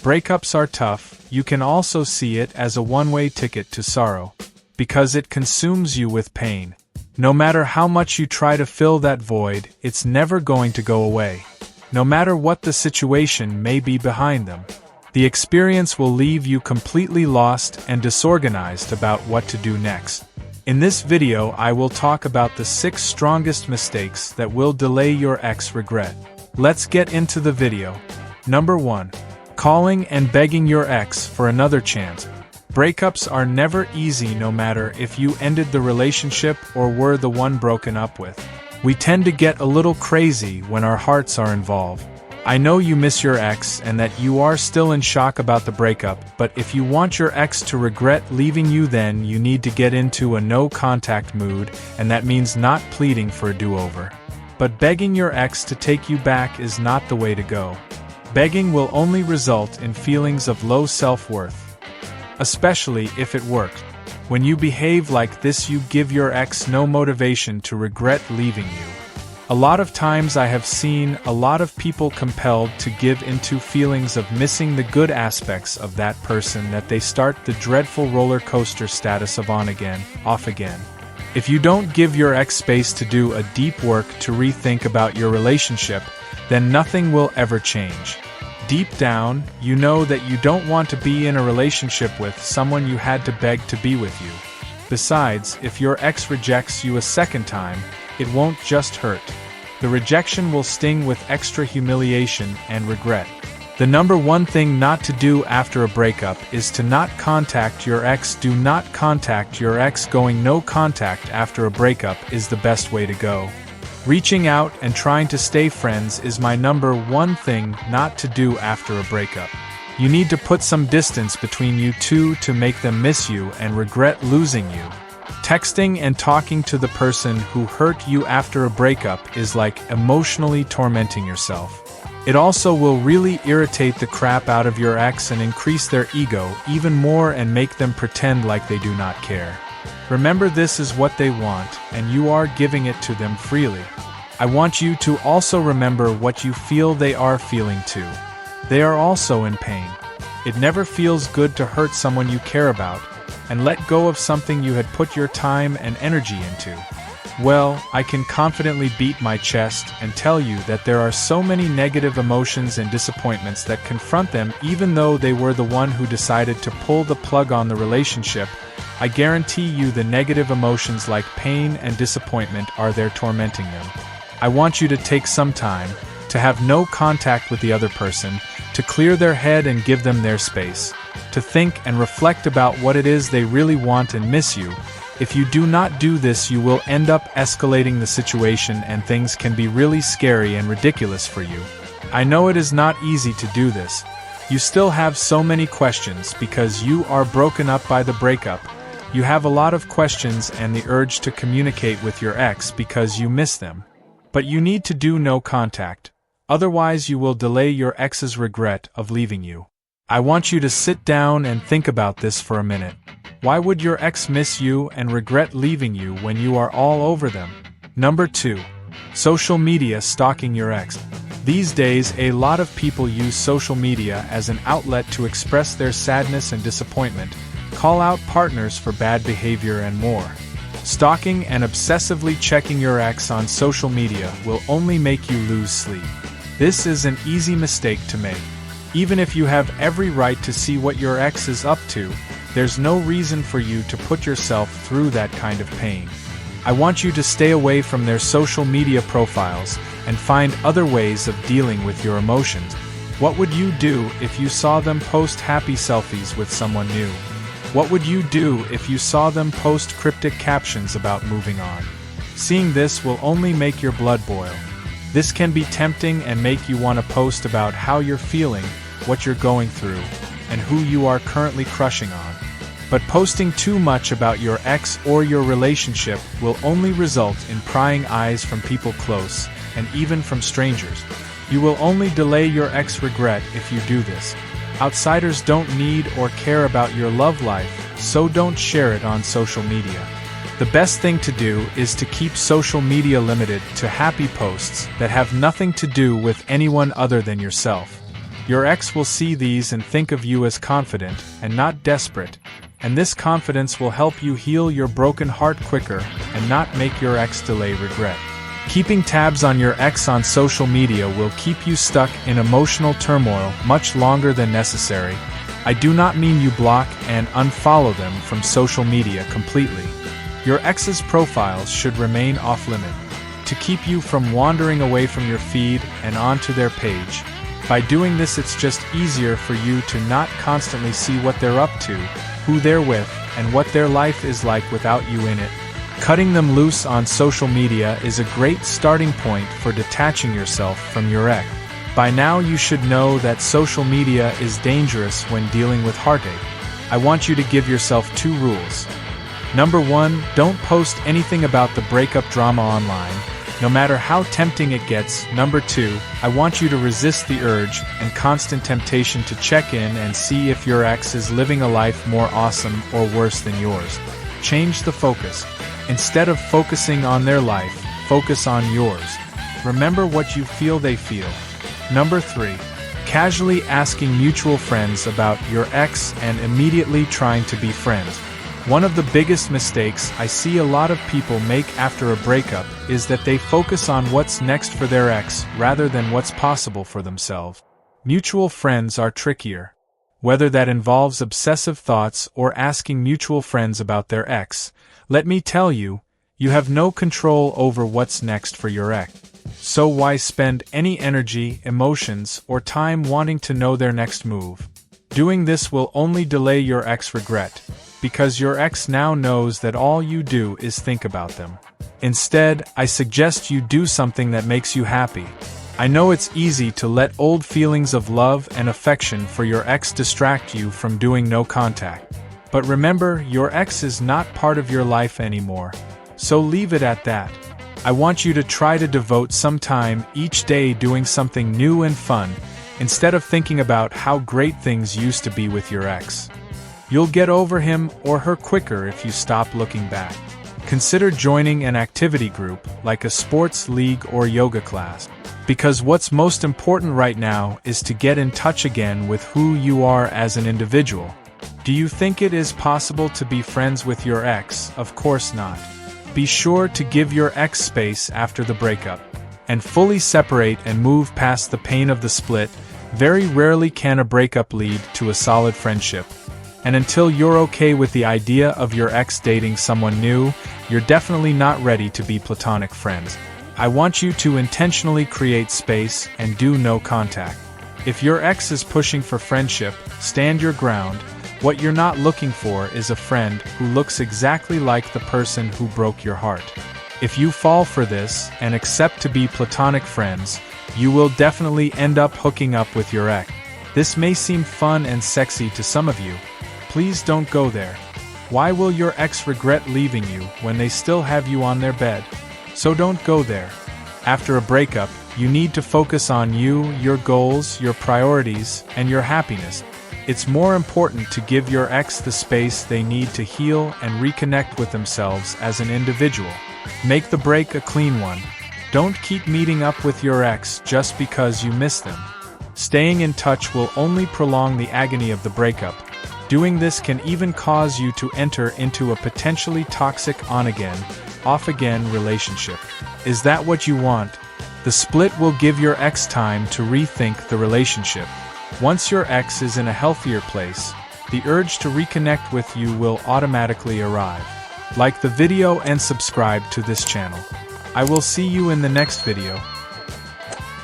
breakups are tough, you can also see it as a one-way ticket to sorrow. Because it consumes you with pain. No matter how much you try to fill that void, it's never going to go away. No matter what the situation may be behind them. The experience will leave you completely lost and disorganized about what to do next. In this video, I will talk about the 6 strongest mistakes that will delay your ex regret. Let's get into the video. Number 1. Calling and begging your ex for another chance. Breakups are never easy no matter if you ended the relationship or were the one broken up with. We tend to get a little crazy when our hearts are involved. I know you miss your ex and that you are still in shock about the breakup, but if you want your ex to regret leaving you, then you need to get into a no-contact mood, and that means not pleading for a do-over. But begging your ex to take you back is not the way to go. Begging will only result in feelings of low self-worth. Especially if it worked. When you behave like this, you give your ex no motivation to regret leaving you. A lot of times I have seen a lot of people compelled to give into feelings of missing the good aspects of that person that they start the dreadful roller coaster status of on again, off again. If you don't give your ex space to do a deep work to rethink about your relationship, then nothing will ever change. Deep down, you know that you don't want to be in a relationship with someone you had to beg to be with you. Besides, if your ex rejects you a second time, it won't just hurt. The rejection will sting with extra humiliation and regret. The number 1 thing not to do after a breakup is to not contact your ex. Do not contact your ex. Going no contact after a breakup is the best way to go. Reaching out and trying to stay friends is my number 1 thing not to do after a breakup. You need to put some distance between you two to make them miss you and regret losing you. Texting and talking to the person who hurt you after a breakup is like emotionally tormenting yourself. It also will really irritate the crap out of your ex and increase their ego even more and make them pretend like they do not care. Remember, this is what they want, and you are giving it to them freely. I want you to also remember what you feel they are feeling too. They are also in pain. It never feels good to hurt someone you care about, and let go of something you had put your time and energy into. Well, I can confidently beat my chest and tell you that there are so many negative emotions and disappointments that confront them, even though they were the one who decided to pull the plug on the relationship. I guarantee you the negative emotions like pain and disappointment are there tormenting them. I want you to take some time to have no contact with the other person, to clear their head and give them their space, to think and reflect about what it is they really want and miss you. If you do not do this, you will end up escalating the situation and things can be really scary and ridiculous for you. I know it is not easy to do this. You still have so many questions because you are broken up by the breakup. You have a lot of questions and the urge to communicate with your ex because you miss them. But you need to do no contact. Otherwise you will delay your ex's regret of leaving you. I want you to sit down and think about this for a minute. Why would your ex miss you and regret leaving you when you are all over them? Number 2. Social media stalking your ex. These days, a lot of people use social media as an outlet to express their sadness and disappointment, call out partners for bad behavior and more. Stalking and obsessively checking your ex on social media will only make you lose sleep. This is an easy mistake to make. Even if you have every right to see what your ex is up to, there's no reason for you to put yourself through that kind of pain. I want you to stay away from their social media profiles and find other ways of dealing with your emotions. What would you do if you saw them post happy selfies with someone new? What would you do if you saw them post cryptic captions about moving on? Seeing this will only make your blood boil. This can be tempting and make you want to post about how you're feeling, what you're going through, and who you are currently crushing on. But posting too much about your ex or your relationship will only result in prying eyes from people close, and even from strangers. You will only delay your ex regret if you do this. Outsiders don't need or care about your love life, so don't share it on social media. The best thing to do is to keep social media limited to happy posts that have nothing to do with anyone other than yourself. Your ex will see these and think of you as confident and not desperate, and this confidence will help you heal your broken heart quicker and not make your ex delay regret. Keeping tabs on your ex on social media will keep you stuck in emotional turmoil much longer than necessary. I do not mean you block and unfollow them from social media completely. Your ex's profiles should remain off-limit to keep you from wandering away from your feed and onto their page. By doing this, it's just easier for you to not constantly see what they're up to, who they're with, and what their life is like without you in it. Cutting them loose on social media is a great starting point for detaching yourself from your ex. By now you should know that social media is dangerous when dealing with heartache. I want you to give yourself 2 rules. Number 1, don't post anything about the breakup drama online, no matter how tempting it gets. Number 2, I want you to resist the urge and constant temptation to check in and see if your ex is living a life more awesome or worse than yours. Change the focus. Instead of focusing on their life, focus on yours. Remember what you feel they feel. Number 3, casually asking mutual friends about your ex and immediately trying to be friends. One of the biggest mistakes I see a lot of people make after a breakup is that they focus on what's next for their ex rather than what's possible for themselves. Mutual friends are trickier. Whether that involves obsessive thoughts or asking mutual friends about their ex, let me tell you, you have no control over what's next for your ex. So why spend any energy, emotions, or time wanting to know their next move? Doing this will only delay your ex regret, because your ex now knows that all you do is think about them. Instead, I suggest you do something that makes you happy. I know it's easy to let old feelings of love and affection for your ex distract you from doing no contact. But remember, your ex is not part of your life anymore, so leave it at that. I want you to try to devote some time each day doing something new and fun, instead of thinking about how great things used to be with your ex. You'll get over him or her quicker if you stop looking back. Consider joining an activity group, like a sports league or yoga class. Because what's most important right now is to get in touch again with who you are as an individual. Do you think it is possible to be friends with your ex? Of course not. Be sure to give your ex space after the breakup, and fully separate and move past the pain of the split. Very rarely can a breakup lead to a solid friendship. And until you're okay with the idea of your ex dating someone new, you're definitely not ready to be platonic friends. I want you to intentionally create space and do no contact. If your ex is pushing for friendship, stand your ground. What you're not looking for is a friend who looks exactly like the person who broke your heart. If you fall for this and accept to be platonic friends, you will definitely end up hooking up with your ex. This may seem fun and sexy to some of you. Please don't go there. Why will your ex regret leaving you when they still have you on their bed? So don't go there. After a breakup, you need to focus on you, your goals, your priorities, and your happiness. It's more important to give your ex the space they need to heal and reconnect with themselves as an individual. Make the break a clean one. Don't keep meeting up with your ex just because you miss them. Staying in touch will only prolong the agony of the breakup. Doing this can even cause you to enter into a potentially toxic on-again, off-again relationship. Is that what you want? The split will give your ex time to rethink the relationship. Once your ex is in a healthier place, the urge to reconnect with you will automatically arrive. Like the video and subscribe to this channel. I will see you in the next video.